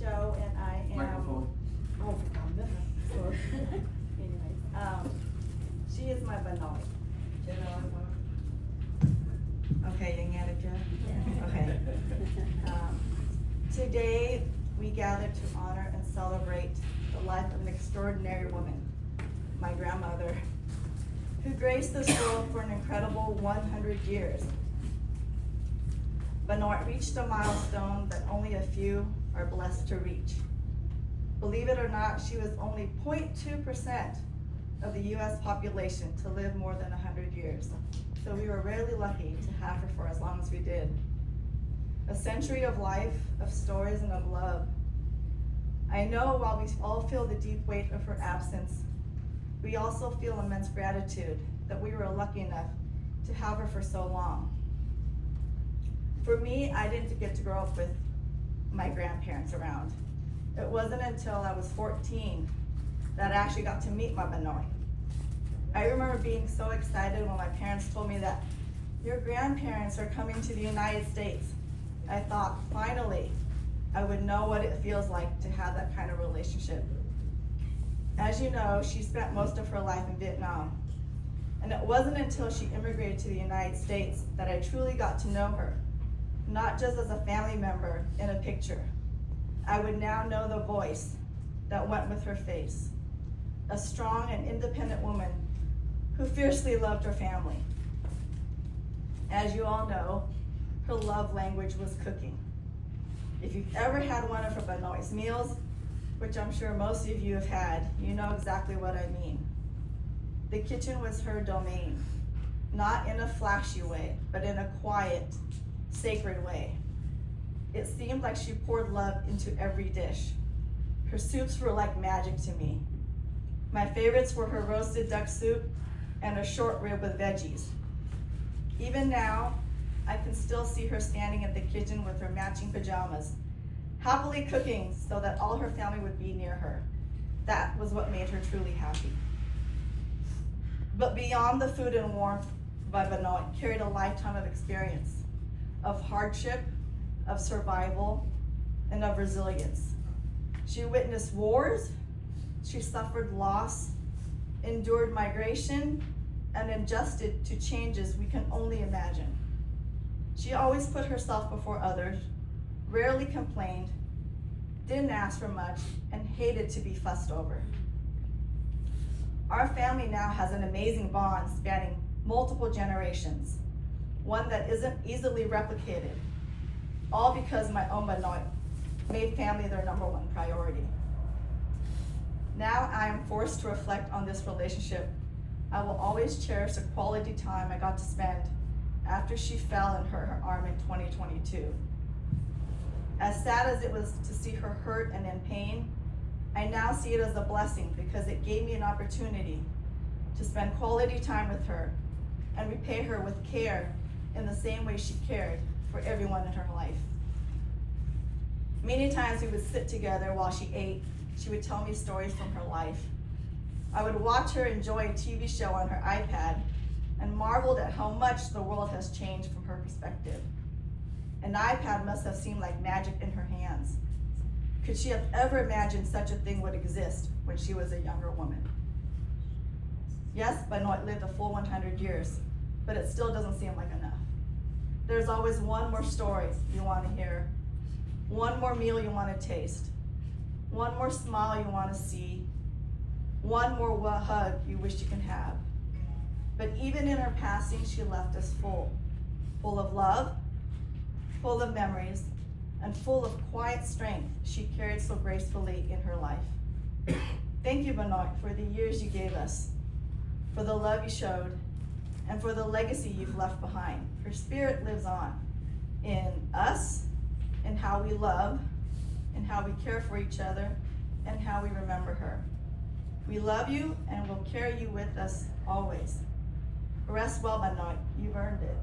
Joe, and I am. Microphone. Oh, anyways, she is my Benoit. Okay, you get it, Joe? Okay. Today, we gather to honor and celebrate the life of an extraordinary woman, my grandmother, who graced this world for an incredible 100 years. Benoit reached a milestone that only a few are blessed to reach. Believe it or not, she was only 0.2% of the US population to live more than 100 years. So we were really lucky to have her for as long as we did. A century of life, of stories, and of love. I know while we all feel the deep weight of her absence, we also feel immense gratitude that we were lucky enough to have her for so long. For me, I didn't get to grow up with my grandparents around. It wasn't until I was 14 that I actually got to meet my Benoit. I remember being so excited when my parents told me that your grandparents are coming to the United States. I thought, finally, I would know what it feels like to have that kind of relationship. As you know, she spent most of her life in Vietnam. And it wasn't until she immigrated to the United States that I truly got to know her, not just as a family member in a picture. I would now know the voice that went with her face. A strong and independent woman who fiercely loved her family. As you all know, her love language was cooking. If you've ever had one of her Benoit's meals, which I'm sure most of you have had, you know exactly what I mean. The kitchen was her domain, not in a flashy way, but in a quiet, sacred way. It seemed like she poured love into every dish. Her soups were like magic to me. My favorites were her roasted duck soup and a short rib with veggies. Even now, I can still see her standing in the kitchen with her matching pajamas, happily cooking so that all her family would be near her. That was what made her truly happy. But beyond the food and warmth, my Benoit carried a lifetime of experience, of hardship, of survival, and of resilience. She witnessed wars, she suffered loss, endured migration, and adjusted to changes we can only imagine. She always put herself before others, rarely complained, didn't ask for much, and hated to be fussed over. Our family now has an amazing bond spanning multiple generations, one that isn't easily replicated, all because my own Benoit made family their #1 priority. Now I am forced to reflect on this relationship. I will always cherish the quality time I got to spend after she fell and hurt her arm in 2022. As sad as it was to see her hurt and in pain, I now see it as a blessing because it gave me an opportunity to spend quality time with her and repay her with care in the same way she cared for everyone in her life. Many times we would sit together while she ate. She would tell me stories from her life. I would watch her enjoy a TV show on her iPad and marveled at how much the world has changed from her perspective. An iPad must have seemed like magic in her hands. Could she have ever imagined such a thing would exist when she was a younger woman? Yes, Benoit lived a full 100 years, but it still doesn't seem like enough. There's always one more story you want to hear, one more meal you want to taste, one more smile you want to see, one more hug you wish you can have. But even in her passing, she left us full of love, full of memories, and full of quiet strength she carried so gracefully in her life. Thank you, Benoit, for the years you gave us, for the love you showed, and for the legacy you've left behind. Her spirit lives on in us, in how we love, in how we care for each other, and how we remember her. We love you and will carry you with us always. Rest well, Benoit. You've earned it.